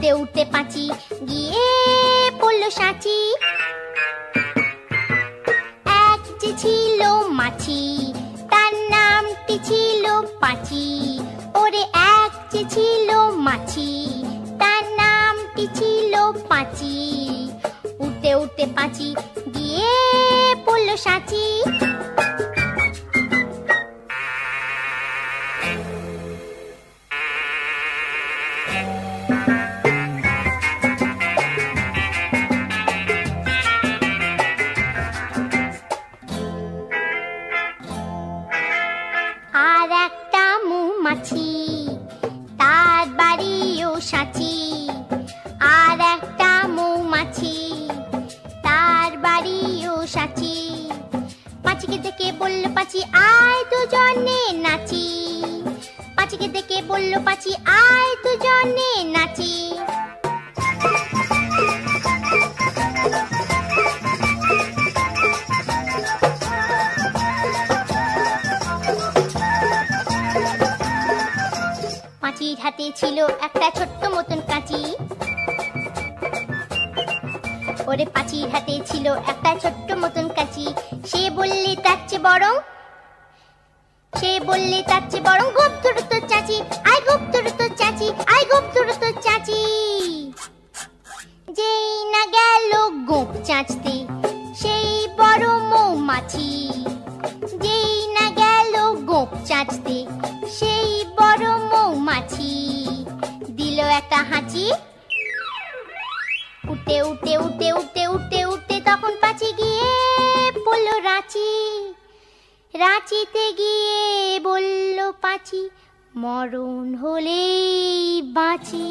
উঠতে উঠতে পাঁচি গিয়ে পড়ল সাঁচি। এক যে ছিল মাছি, তার নামটি ছিল পাঁচি। ওরে এক যে ছিল মাছি, তার নামটি ছিল পাঁচি। উঠতে উঠতে পাঁচি গিয়ে পড়ল সাঁচি। আর একটা মৌমাছি, তার বাড়িও সাঁচি। আর একটা মৌমাছি, তার বাড়িও সাঁচি। পাঁচিকে দেখে বলল পাঁচি আয় দুজনে নাচি। পাঁচিকে দেখে বলল পাঁচি আয় দুজনে নাচি। পাঁচির হাতে ছিল একটা ছোট্ট মতন কাঁচি। ওরে পাঁচির হাতে ছিল একটা ছোট্ট মতন কাঁচি। সে বললে তার চেয়ে বরং, সে বললে তার চেয়ে বরং গোপ ধরো তোর চাচি। আয় গোপ ধরো তোর চাচি, আয় গোপ ধরো তোর চাচি। যেই না গেল গোপ চাঁচতে সেই বড় মৌমাছি। যেই না গেল গোপ চাঁচতে সেই বড় মৌমাছি। দিল একটা হাঁচি। উঠতে উঠতে উঠতে উঠতে উঠতে উঠতে তখন পাঁচি গিয়ে পড়ল রাঁচি। রাঁচিতে গিয়ে বলল পাঁচি মরণ হলেই বাঁচি।